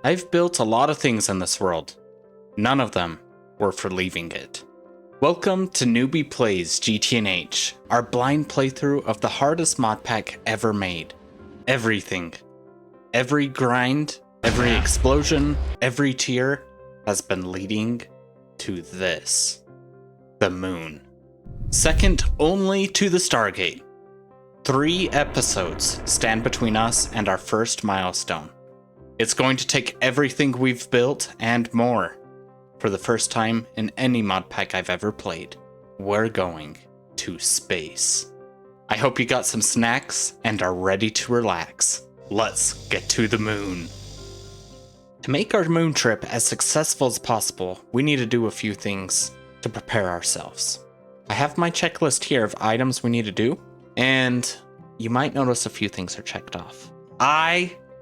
I've built a lot of things in this world. None of them were for leaving it. Welcome to Newbie Plays GTNH, our blind playthrough of the hardest mod pack ever made. Everything. Every grind, every explosion, every tier has been leading to this. The moon. Second only to the Stargate. 3 episodes stand between us and our first milestone. It's going to take everything we've built and more. For the first time in any mod pack I've ever played, we're going to space. I hope you got some snacks and are ready to relax. Let's get to the moon. To make our moon trip as successful as possible, we need to do a few things to prepare ourselves. I have my checklist here of items we need to do, and you might notice a few things are checked off.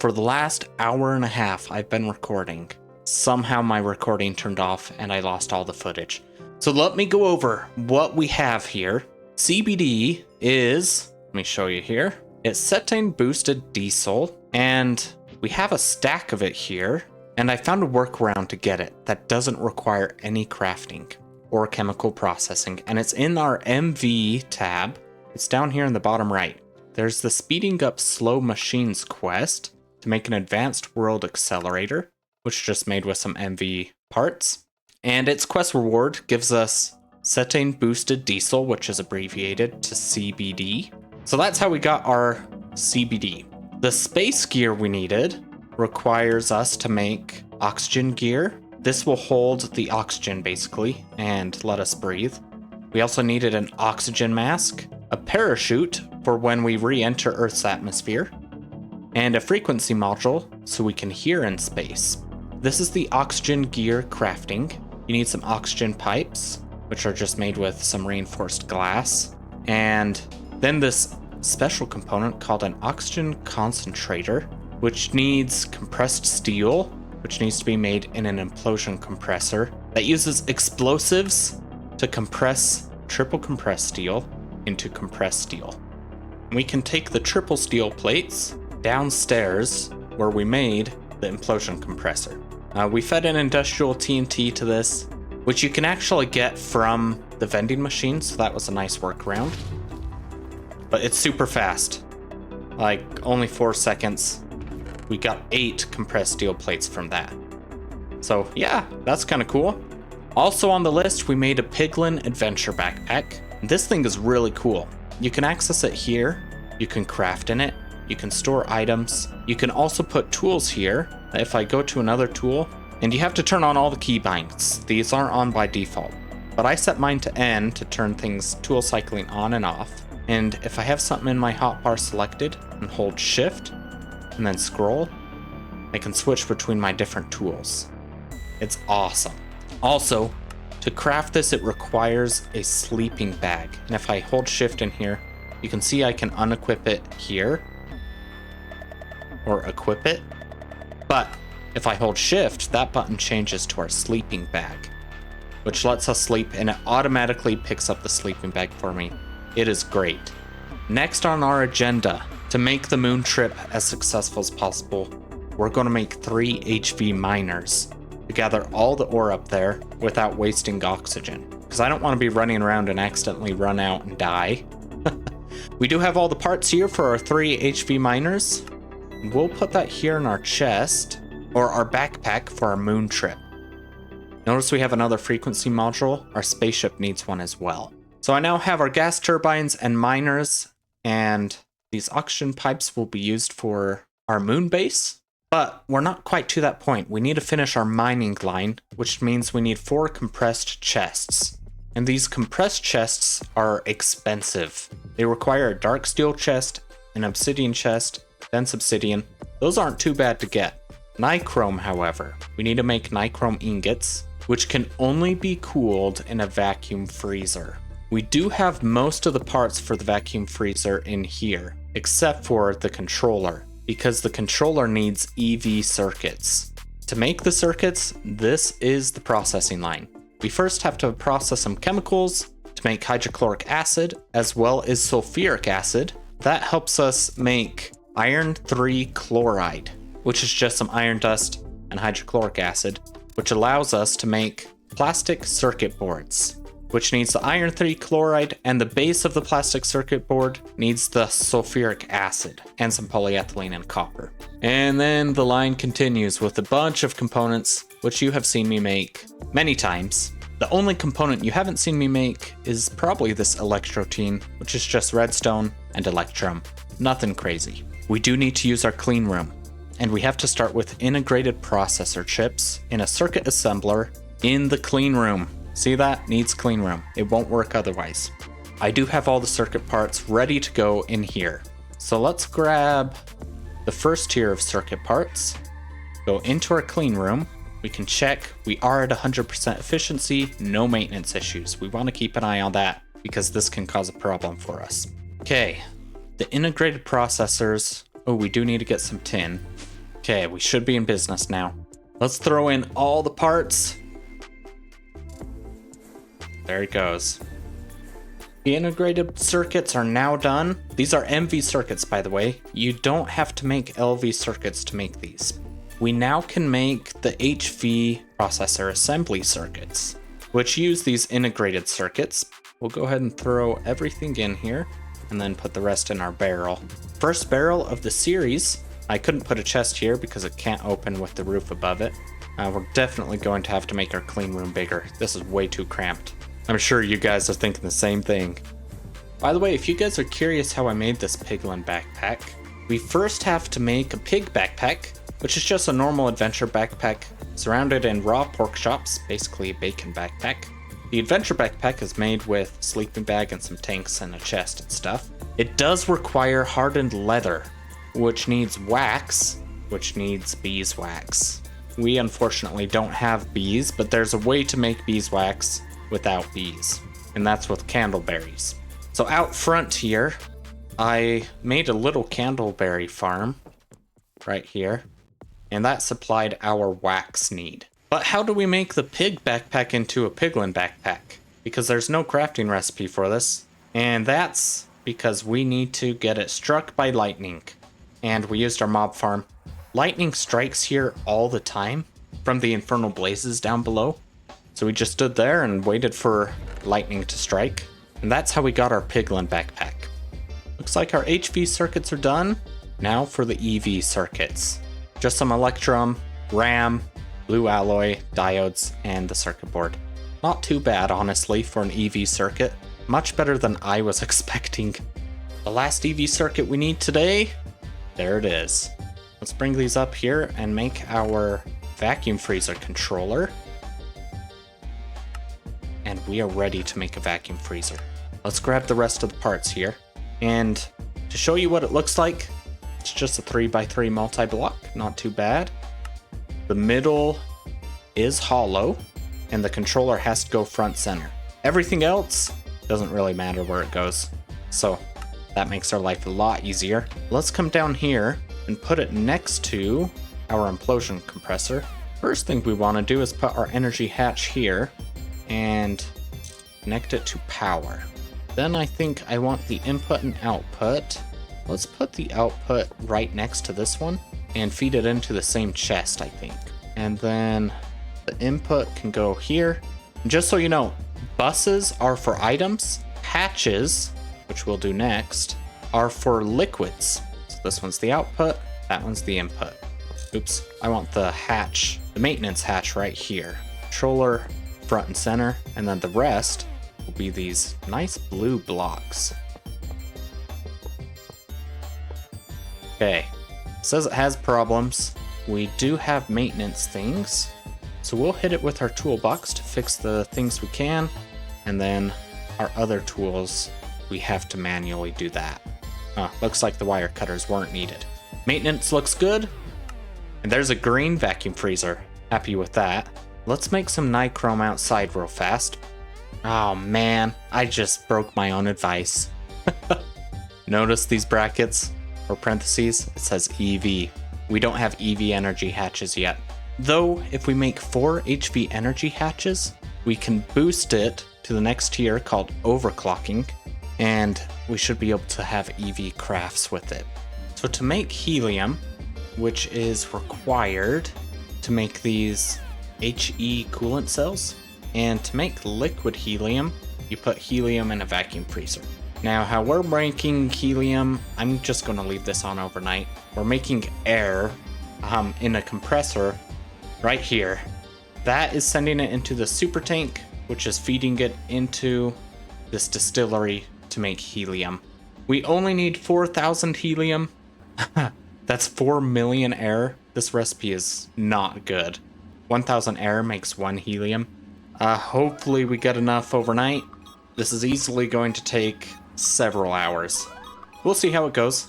For the last hour and a half I've been recording, somehow my recording turned off and I lost all the footage. So let me go over what we have here. CBD is, let me show you here, it's cetane boosted diesel, and we have a stack of it here, and I found a workaround to get it that doesn't require any crafting or chemical processing, and it's in our MV tab. It's down here in the bottom right. There's the speeding up slow machines quest to make an advanced world accelerator, which is just made with some MV parts. And its quest reward gives us cetane boosted diesel, which is abbreviated to CBD. So that's how we got our CBD. The space gear we needed requires us to make oxygen gear. This will hold the oxygen basically and let us breathe. We also needed an oxygen mask, a parachute for when we re-enter Earth's atmosphere, and a frequency module so we can hear in space. This is the oxygen gear crafting. You need some oxygen pipes, which are just made with some reinforced glass, and then this special component called an oxygen concentrator, which needs compressed steel, which needs to be made in an implosion compressor that uses explosives to compress triple compressed steel into compressed steel. We can take the triple steel plates downstairs where we made the implosion compressor. We fed an industrial TNT to this, which you can actually get from the vending machine, so that was a nice workaround. But it's super fast, like only 4 seconds. We got 8 compressed steel plates from that. So yeah, that's kind of cool. Also on the list, we made a Piglin adventure backpack. This thing is really cool. You can access it here, you can craft in it, you can store items, you can also put tools here. If I go to another tool, and you have to turn on all the keybinds. These aren't on by default, but I set mine to N to turn things tool cycling on and off. And if I have something in my hotbar selected and hold shift and then scroll, I can switch between my different tools. It's awesome. Also, to craft this, it requires a sleeping bag. And if I hold shift in here, you can see I can unequip it here or equip it. But if I hold shift, that button changes to our sleeping bag, which lets us sleep, and it automatically picks up the sleeping bag for me. It is great. Next on our agenda, to make the moon trip as successful as possible, we're going to make 3 HV miners to gather all the ore up there without wasting oxygen, because I don't want to be running around and accidentally run out and die. We do have all the parts here for our 3 HV miners. We'll put that here in our chest, or our backpack for our moon trip. Notice we have another frequency module. Our spaceship needs one as well. So I now have our gas turbines and miners, and these oxygen pipes will be used for our moon base. But we're not quite to that point. We need to finish our mining line, which means we need 4 compressed chests. And these compressed chests are expensive. They require a dark steel chest, an obsidian chest, then obsidian. Those aren't too bad to get. Nichrome, however, we need to make nichrome ingots, which can only be cooled in a vacuum freezer. We do have most of the parts for the vacuum freezer in here, except for the controller, because the controller needs EV circuits. To make the circuits, this is the processing line. We first have to process some chemicals to make hydrochloric acid, as well as sulfuric acid. That helps us make iron 3 chloride, which is just some iron dust and hydrochloric acid, which allows us to make plastic circuit boards, which needs the iron 3 chloride, and the base of the plastic circuit board needs the sulfuric acid and some polyethylene and copper. And then the line continues with a bunch of components, which you have seen me make many times. The only component you haven't seen me make is probably this electrotine, which is just redstone and electrum. Nothing crazy. We do need to use our clean room, and we have to start with integrated processor chips in a circuit assembler in the clean room. See that? Needs clean room. It won't work otherwise. I do have all the circuit parts ready to go in here. So let's grab the first tier of circuit parts, go into our clean room. We can check we are at 100% efficiency, no maintenance issues. We want to keep an eye on that because this can cause a problem for us. Okay, the integrated processors. Oh, we do need to get some tin. Okay, we should be in business now. Let's throw in all the parts. There it goes. The integrated circuits are now done. These are MV circuits, by the way. You don't have to make LV circuits to make these. We now can make the HV processor assembly circuits, which use these integrated circuits. We'll go ahead and throw everything in here and then put the rest in our barrel. First barrel of the series. I couldn't put a chest here because it can't open with the roof above it. We're definitely going to have to make our clean room bigger. This is way too cramped. I'm sure you guys are thinking the same thing. By the way, if you guys are curious how I made this Piglin backpack, we first have to make a pig backpack, which is just a normal adventure backpack surrounded in raw pork chops, basically a bacon backpack. The adventure backpack is made with a sleeping bag and some tanks and a chest and stuff. It does require hardened leather, which needs wax, which needs beeswax. We unfortunately don't have bees, but there's a way to make beeswax without bees, and that's with candleberries. So out front here, I made a little candleberry farm right here, and that supplied our wax need. But how do we make the pig backpack into a piglin backpack? Because there's no crafting recipe for this, and that's because we need to get it struck by lightning. And we used our mob farm. Lightning strikes here all the time from the infernal blazes down below. So we just stood there and waited for lightning to strike. And that's how we got our piglin backpack. Looks like our HV circuits are done. Now for the EV circuits. Just some electrum, RAM, blue alloy, diodes, and the circuit board. Not too bad, honestly, for an EV circuit. Much better than I was expecting. The last EV circuit we need today, there it is. Let's bring these up here and make our vacuum freezer controller. And we are ready to make a vacuum freezer. Let's grab the rest of the parts here. And to show you what it looks like, it's just a 3x3 multi-block, not too bad. The middle is hollow, and the controller has to go front center. Everything else doesn't really matter where it goes. So that makes our life a lot easier. Let's come down here and put it next to our implosion compressor. First thing we want to do is put our energy hatch here and connect it to power. Then I think I want the input and output. Let's put the output right next to this one and feed it into the same chest, I think. And then the input can go here. And just so you know, buses are for items. Hatches, which we'll do next, are for liquids. So this one's the output, that one's the input. Oops, I want the hatch, the maintenance hatch right here. Controller, front and center, and then the rest will be these nice blue blocks. Okay, it says it has problems. We do have maintenance things, so we'll hit it with our toolbox to fix the things we can, and then our other tools, we have to manually do that. Looks like the wire cutters weren't needed. Maintenance looks good, and there's a green vacuum freezer. Happy with that. Let's make some Nichrome outside real fast. Oh man, I just broke my own advice. Notice these brackets or parentheses, it says EV. We don't have EV energy hatches yet. Though, if we make 4 HV energy hatches, we can boost it to the next tier called overclocking, and we should be able to have EV crafts with it. So to make helium, which is required to make these HE coolant cells. And to make liquid helium, you put helium in a vacuum freezer. Now, how we're making helium, I'm just going to leave this on overnight. We're making air in a compressor right here. That is sending it into the super tank, which is feeding it into this distillery to make helium. We only need 4,000 helium. That's 4 million air. This recipe is not good. 1,000 air makes 1 helium. Hopefully we get enough overnight. This is easily going to take several hours. We'll see how it goes.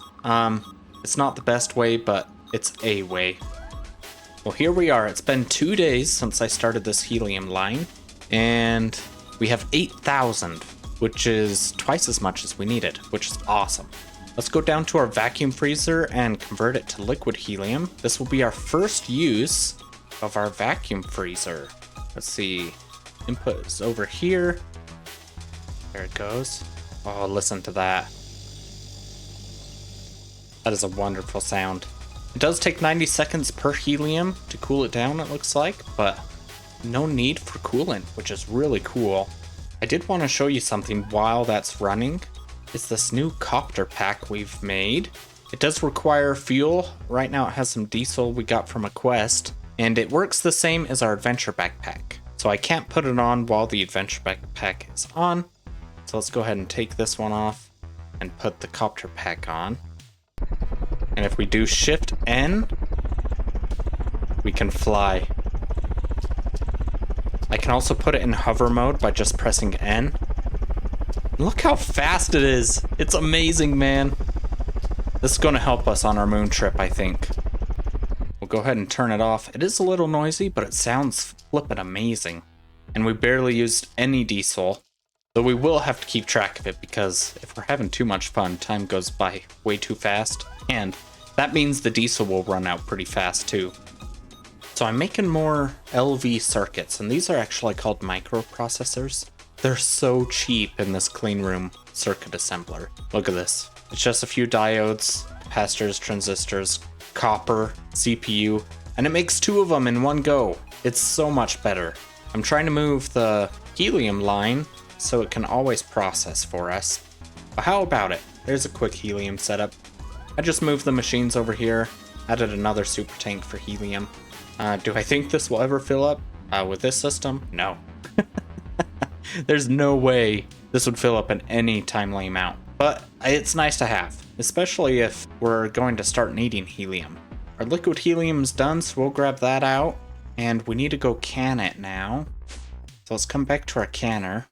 It's not the best way, but it's a way. Well, here we are. It's been 2 days since I started this helium line, and we have 8,000, which is twice as much as we needed, which is awesome. Let's go down to our vacuum freezer and convert it to liquid helium. This will be our first use of our vacuum freezer. Let's see. Input is over here. There it goes. Oh, listen to that. That is a wonderful sound. It does take 90 seconds per helium to cool it down, it looks like, but no need for coolant, which is really cool. I did want to show you something while that's running. It's this new copter pack we've made. It does require fuel. Right now it has some diesel we got from a quest, and it works the same as our adventure backpack. So I can't put it on while the adventure backpack is on. So let's go ahead and take this one off and put the copter pack on. And if we do Shift N, we can fly. I can also put it in hover mode by just pressing N. Look how fast it is. It's amazing, man. This is going to help us on our moon trip, I think. We'll go ahead and turn it off. It is a little noisy, but it sounds flippin' amazing. And we barely used any diesel. Though we will have to keep track of it, because if we're having too much fun, time goes by way too fast. And that means the diesel will run out pretty fast too. So I'm making more LV circuits, and these are actually called microprocessors. They're so cheap in this clean room circuit assembler. Look at this. It's just a few diodes, capacitors, transistors, copper, CPU, and it makes 2 of them in one go. It's so much better. I'm trying to move the helium line so it can always process for us. But how about it? There's a quick helium setup. I just moved the machines over here, added another super tank for helium. Do I think this will ever fill up with this system? No. There's no way this would fill up in any timely amount. But it's nice to have, especially if we're going to start needing helium. Our liquid helium's done, so we'll grab that out. And we need to go can it now. So let's come back to our canner.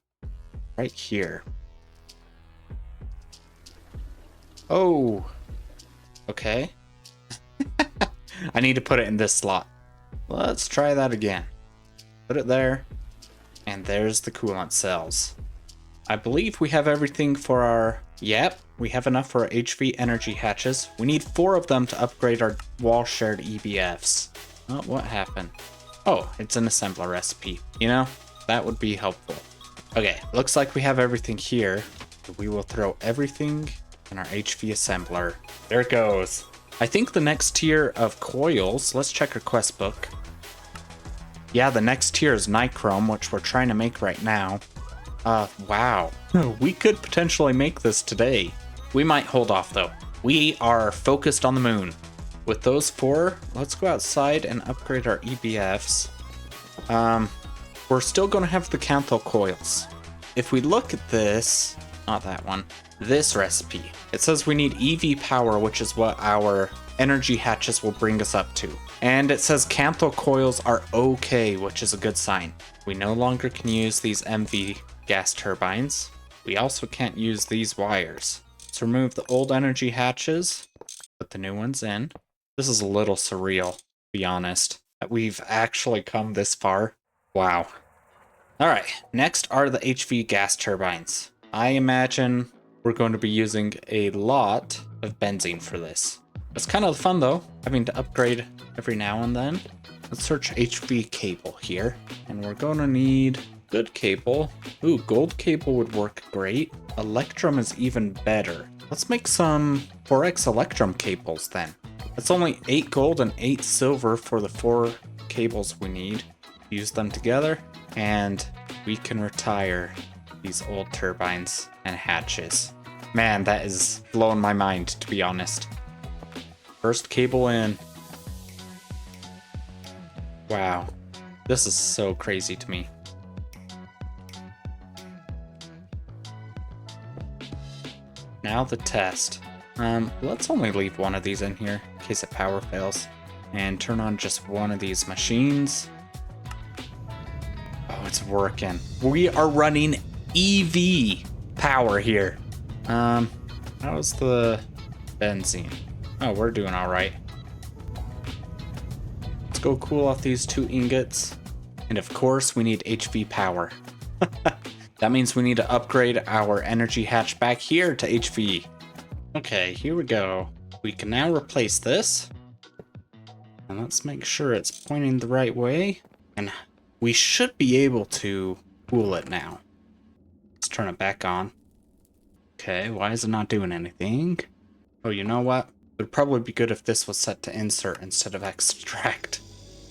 Right here. Oh. Okay. I need to put it in this slot. Let's try that again. Put it there. And there's the coolant cells. I believe we have everything for our... Yep, we have enough for our HV energy hatches. We need 4 of them to upgrade our wall shared EBFs. Oh, what happened? Oh, it's an assembler recipe. You know, that would be helpful. Okay, looks like we have everything here. We will throw everything in our HV assembler. There it goes. I think the next tier of coils, let's check our quest book. Yeah, the next tier is Nichrome, which we're trying to make right now. Wow. We could potentially make this today. We might hold off though. We are focused on the moon. With those 4, let's go outside and upgrade our EBFs. We're still going to have the Canthal coils. If we look at this, not that one, this recipe, it says we need EV power, which is what our energy hatches will bring us up to. And it says Canthal coils are okay, which is a good sign. We no longer can use these MV gas turbines. We also can't use these wires. Let's remove the old energy hatches, put the new ones in. This is a little surreal, to be honest, that we've actually come this far. Wow. Alright, next are the HV gas turbines. I imagine we're going to be using a lot of benzene for this. It's kind of fun though, having to upgrade every now and then. Let's search HV cable here, and we're going to need good cable. Ooh, gold cable would work great. Electrum is even better. Let's make some 4x Electrum cables then. It's only 8 gold and 8 silver for the 4 4 cables we need. Use them together, and we can retire these old turbines and hatches. Man, that is blowing my mind, to be honest. First cable in. Wow, this is so crazy to me. Now the test. Let's only leave one of these in here in case the power fails. And turn on just one of these machines. Oh, it's working. We are running EV power here. How's the benzene? Oh, we're doing all right. Let's go cool off these 2 ingots. And of course, we need HV power. That means we need to upgrade our energy hatch back here to HV. Okay, here we go. We can now replace this. And let's make sure it's pointing the right way. And we should be able to cool it now. Let's turn it back on. Okay, why is it not doing anything? Oh, you know what? It would probably be good if this was set to insert instead of extract.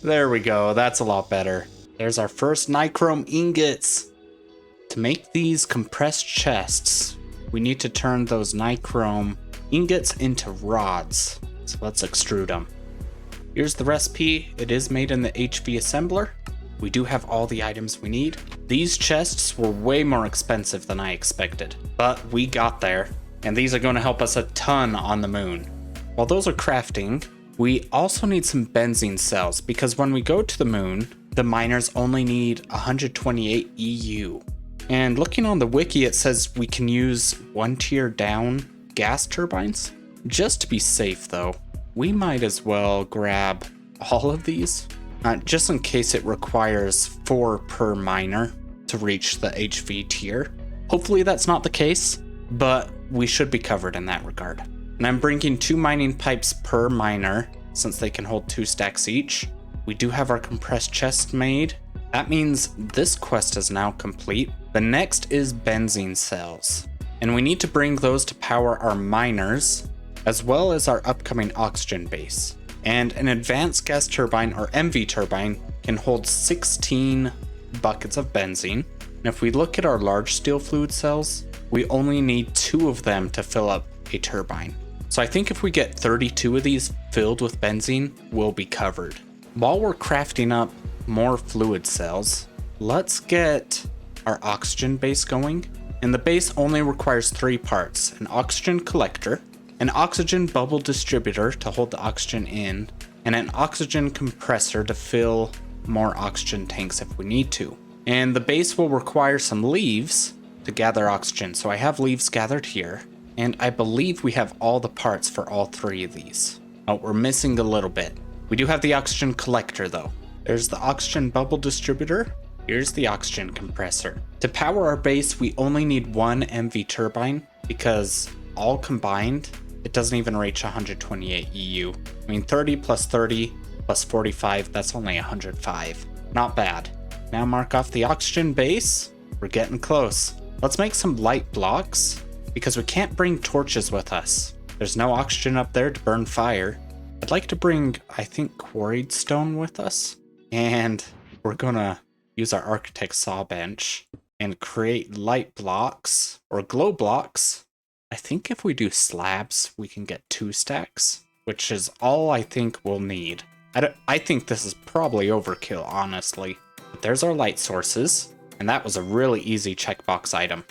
There we go, that's a lot better. There's our first Nichrome ingots. To make these compressed chests, we need to turn those Nichrome ingots into rods. So let's extrude them. Here's the recipe. It is made in the HV assembler. We do have all the items we need. These chests were way more expensive than I expected, but we got there, and these are going to help us a ton on the moon. While those are crafting, we also need some benzene cells, because when we go to the moon, the miners only need 128 EU. And looking on the wiki, it says we can use 1 tier down gas turbines. Just to be safe though, we might as well grab all of these, just in case it requires 4 per miner to reach the HV tier. Hopefully that's not the case, but we should be covered in that regard. And I'm bringing 2 mining pipes per miner, since they can hold 2 stacks each. We do have our compressed chest made. That means this quest is now complete. The next is benzene cells, and we need to bring those to power our miners, as well as our upcoming oxygen base. And an advanced gas turbine, or MV turbine, can hold 16 buckets of benzene. And if we look at our large steel fluid cells, we only need 2 of them to fill up a turbine. So I think if we get 32 of these filled with benzene, we'll be covered. While we're crafting up more fluid cells, let's get our oxygen base going. And the base only requires 3 parts: an oxygen collector, an oxygen bubble distributor to hold the oxygen in, and an oxygen compressor to fill more oxygen tanks if we need to. And the base will require some leaves to gather oxygen. So I have leaves gathered here, and I believe we have all the parts for all 3 of these. Oh, we're missing a little bit. We do have the oxygen collector though. There's the oxygen bubble distributor. Here's the oxygen compressor. To power our base, we only need 1 MV turbine, because all combined, it doesn't even reach 128 EU. I mean, 30 plus 30 plus 45, that's only 105. Not bad. Now mark off the oxygen base. We're getting close. Let's make some light blocks, because we can't bring torches with us. There's no oxygen up there to burn fire. I'd like to bring, I think, quarried stone with us. And we're gonna use our architect saw bench and create light blocks or glow blocks. I think if we do slabs, we can get 2 stacks, which is all I think we'll need. I think this is probably overkill, honestly. But there's our light sources, and that was a really easy checkbox item.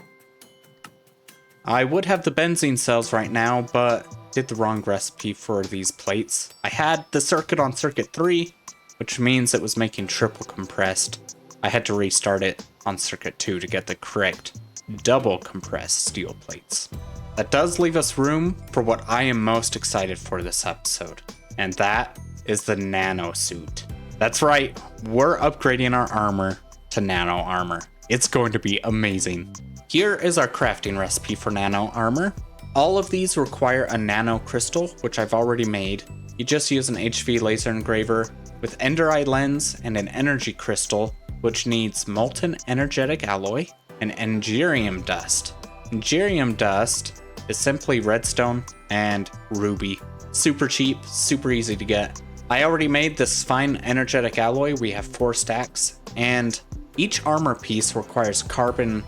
I would have the benzene cells right now, but did the wrong recipe for these plates. I had the circuit on circuit 3, which means it was making triple compressed. I had to restart it on circuit 2 to get the correct double compressed steel plates. That does leave us room for what I am most excited for this episode, and that is the Nanosuit. That's right, we're upgrading our armor to nano armor. It's going to be amazing. Here is our crafting recipe for nano armor. All of these require a nano crystal, which I've already made. You just use an HV laser engraver with ender eye lens and an energy crystal, which needs molten energetic alloy and engerium dust. Engerium dust is simply redstone and ruby. Super cheap, super easy to get. I already made this fine energetic alloy. We have 4 stacks, and each armor piece requires carbon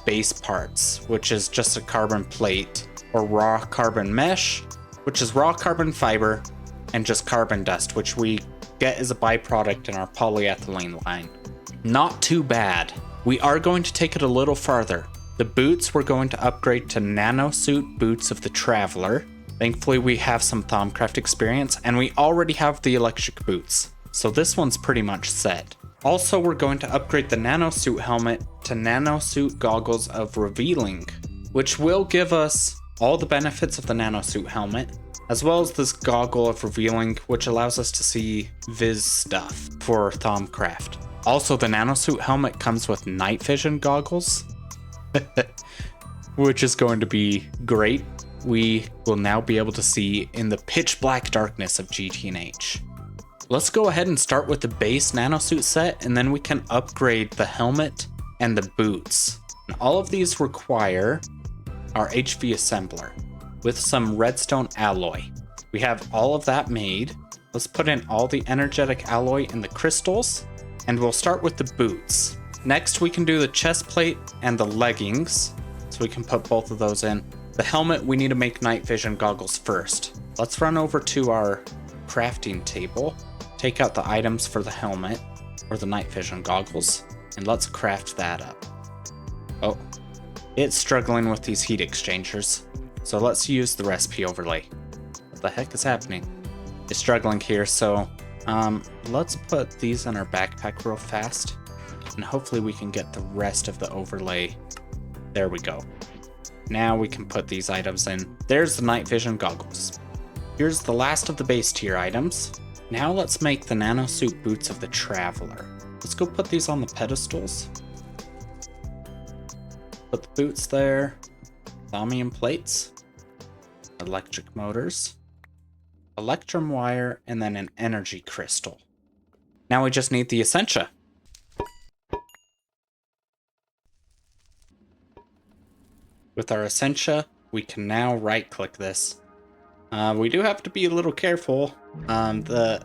base parts, which is just a carbon plate, or raw carbon mesh, which is raw carbon fiber, and just carbon dust, which we get as a byproduct in our polyethylene line. Not too bad. We are going to take it a little farther. The boots we're going to upgrade to Nanosuit boots of the Traveler. Thankfully we have some Thaumcraft experience, and we already have the electric boots, so this one's pretty much set. Also, we're going to upgrade the Nanosuit helmet to Nanosuit goggles of Revealing, which will give us all the benefits of the Nanosuit helmet, as well as this goggle of Revealing, which allows us to see Viz stuff for Thaumcraft. Also, the Nanosuit helmet comes with night vision goggles, which is going to be great. We will now be able to see in the pitch black darkness of GTNH. Let's go ahead and start with the base Nanosuit set, and then we can upgrade the helmet and the boots. And all of these require our HV assembler with some redstone alloy. We have all of that made. Let's put in all the energetic alloy in the crystals, and we'll start with the boots. Next, we can do the chest plate and the leggings, so we can put both of those in. The helmet, we need to make night vision goggles first. Let's run over to our crafting table, take out the items for the helmet or the night vision goggles, and let's craft that up. Oh, it's struggling with these heat exchangers, so let's use the recipe overlay. What the heck is happening? It's struggling here, so let's put these in our backpack real fast, and hopefully we can get the rest of the overlay. There we go. Now we can put these items in. There's the night vision goggles. Here's the last of the base tier items. Now let's make the Nanosuit boots of the Traveler. Let's go put these on the pedestals. Put the boots there. Thaumium plates. Electric motors. Electrum wire, and then an energy crystal. Now we just need the Essentia. With our Essentia, we can now right-click this. We do have to be a little careful. The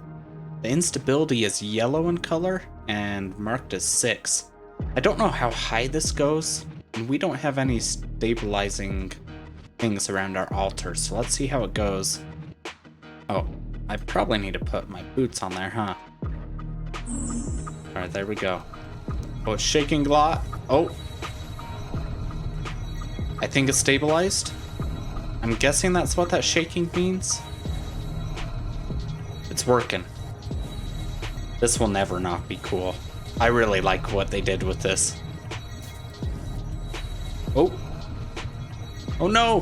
instability is yellow in color and marked as 6. I don't know how high this goes, and we don't have any stabilizing things around our altar, so let's see how it goes. Oh, I probably need to put my boots on there, huh? Alright, there we go. Oh, it's shaking a lot. Oh. I think it's stabilized. I'm guessing that's what that shaking means. It's working. This will never not be cool. I really like what they did with this. Oh. Oh no!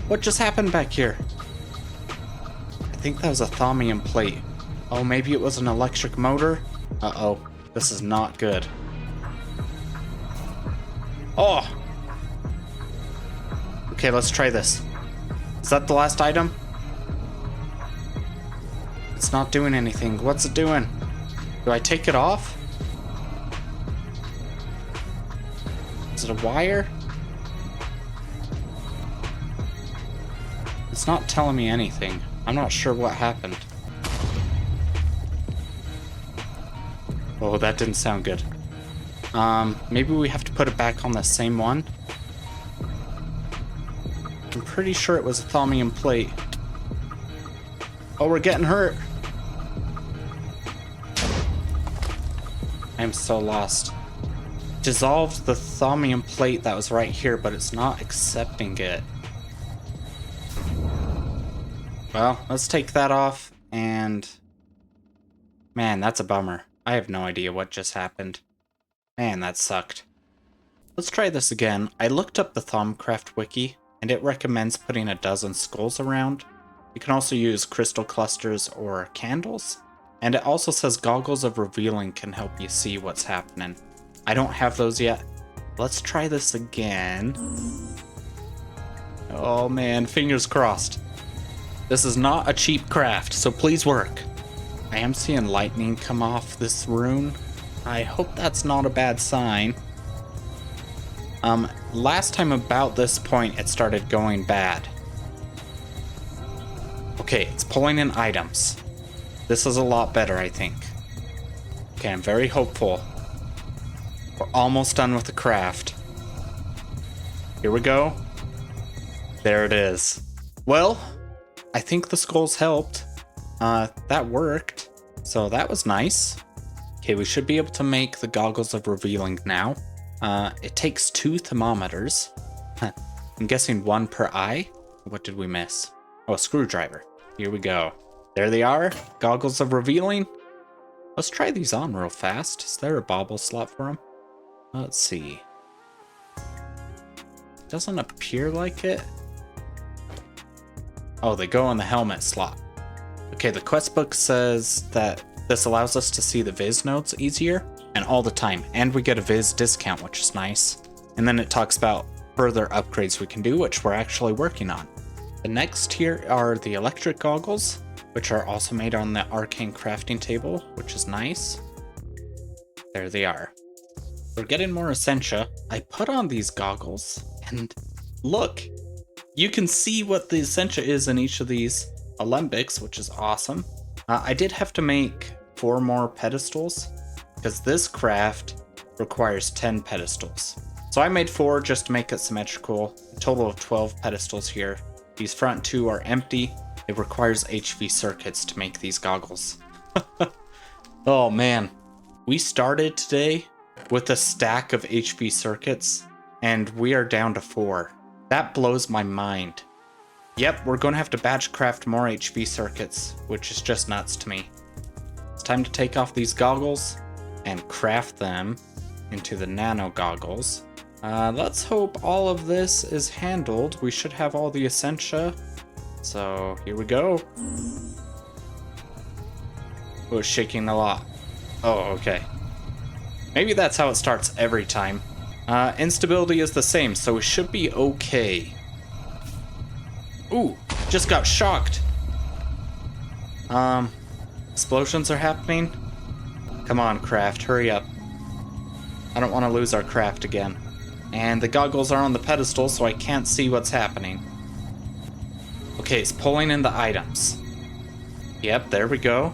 What just happened back here? I think that was a thaumium plate. Oh, maybe it was an electric motor? Uh-oh. This is not good. Oh! Okay, let's try this. Is that the last item? It's not doing anything. What's it doing? Do I take it off? Is it a wire? It's not telling me anything. I'm not sure what happened. Oh, that didn't sound good. Maybe we have to put it back on the same one. I'm pretty sure it was a thaumium plate. Oh, we're getting hurt. I'm so lost. Dissolved the thaumium plate that was right here, but it's not accepting it. Well, let's take that off, and... Man, that's a bummer. I have no idea what just happened. Man, that sucked. Let's try this again. I looked up the Thaumcraft wiki, and it recommends putting a dozen skulls around. You can also use crystal clusters or candles. And it also says goggles of revealing can help you see what's happening. I don't have those yet. Let's try this again. Oh man, fingers crossed. This is not a cheap craft, so please work. I am seeing lightning come off this rune. I hope that's not a bad sign. Last time about this point, it started going bad. Okay, it's pulling in items. This is a lot better, I think. Okay, I'm very hopeful. We're almost done with the craft. Here we go. There it is. Well, I think the skulls helped. That worked. So that was nice. Okay, we should be able to make the goggles of revealing now. It takes 2 thermometers. I'm guessing 1 per eye. What did we miss? Oh, a screwdriver. Here we go. There they are. Goggles of revealing. Let's try these on real fast. Is there a bobble slot for them? Let's see. Doesn't appear like it. Oh, they go in the helmet slot. Okay, the quest book says that this allows us to see the Viz nodes easier and all the time. And we get a Viz discount, which is nice. And then it talks about further upgrades we can do, which we're actually working on. The next here are the electric goggles, which are also made on the Arcane crafting table, which is nice. There they are. We're getting more Essentia. I put on these goggles, and look, you can see what the Essentia is in each of these alembics, which is awesome. I did have to make 4 more pedestals, because this craft requires 10 pedestals. So I made 4 just to make it symmetrical. A total of 12 pedestals here. These front 2 are empty. It requires HV circuits to make these goggles. Oh man. We started today with a stack of HV circuits, and we are down to 4. That blows my mind. Yep, we're going to have to batch craft more HV circuits, which is just nuts to me. It's time to take off these goggles and craft them into the nano goggles. Let's hope all of this is handled. We should have all the Essentia. So here we go. Oh, it's shaking a lot. Oh, okay. Maybe that's how it starts every time. Instability is the same, so we should be okay. Ooh, just got shocked. Explosions are happening. Come on, craft, hurry up. I don't want to lose our craft again. And the goggles are on the pedestal, so I can't see what's happening. Okay, it's pulling in the items. Yep, there we go.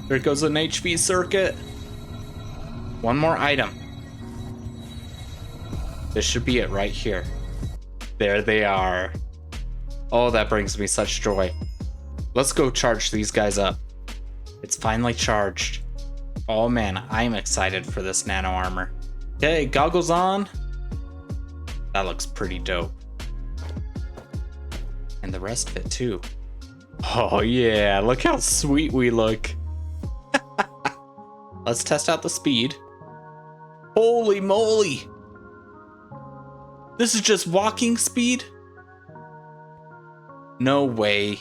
There goes an HV circuit. 1 more item. This should be it right here. There they are. Oh, that brings me such joy. Let's go charge these guys up. It's finally charged. Oh man, I'm excited for this nano armor. Okay, goggles on. That looks pretty dope. And the rest of it too. Oh yeah, look how sweet we look. Let's test out the speed. Holy moly! This is just walking speed? No way.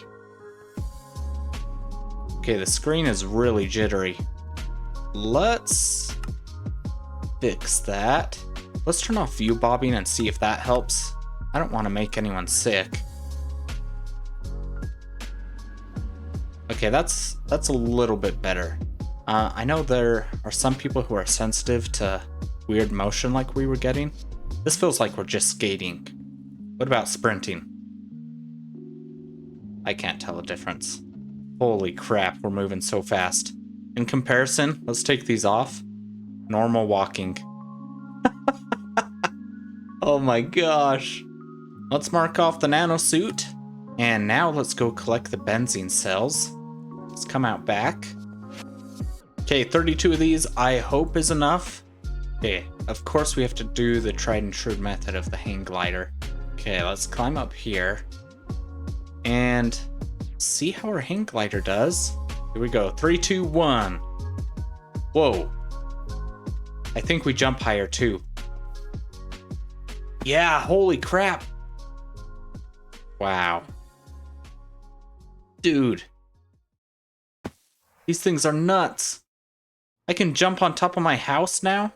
Okay, the screen is really jittery. Let's fix that. Let's turn off view bobbing and see if that helps. I don't want to make anyone sick. Okay, that's a little bit better. I know there are some people who are sensitive to weird motion like we were getting. This feels like we're just skating. What about sprinting? I can't tell a difference. Holy crap, we're moving so fast. In comparison, let's take these off. Normal walking. Oh my gosh. Let's mark off the nanosuit. And now let's go collect the benzene cells. Let's come out back. Okay, 32 of these I hope is enough. Okay, of course we have to do the tried and true method of the hang glider. Okay, let's climb up here. And see how our hang glider does. Here we go, 3, 2, 1. Whoa. I think we jump higher too. Yeah, holy crap. Wow. Dude. These things are nuts. I can jump on top of my house now?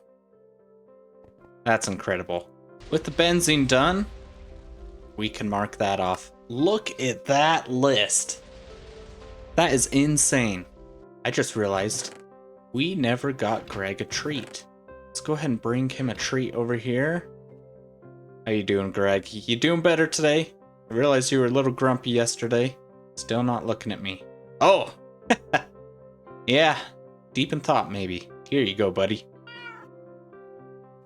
That's incredible. With the benzene done, we can mark that off. Look at that list. That is insane. I just realized we never got Greg a treat. Let's go ahead and bring him a treat over here. How you doing, Greg? You doing better today? I realized you were a little grumpy yesterday. Still not looking at me. Oh! Yeah, deep in thought maybe. Here you go, buddy.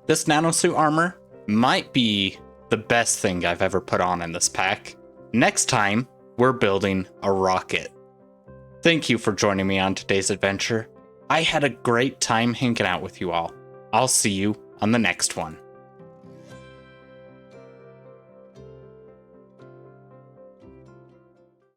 This nanosuit armor might be the best thing I've ever put on in this pack. Next time, we're building a rocket. Thank you for joining me on today's adventure. I had a great time hanging out with you all. I'll see you on the next one.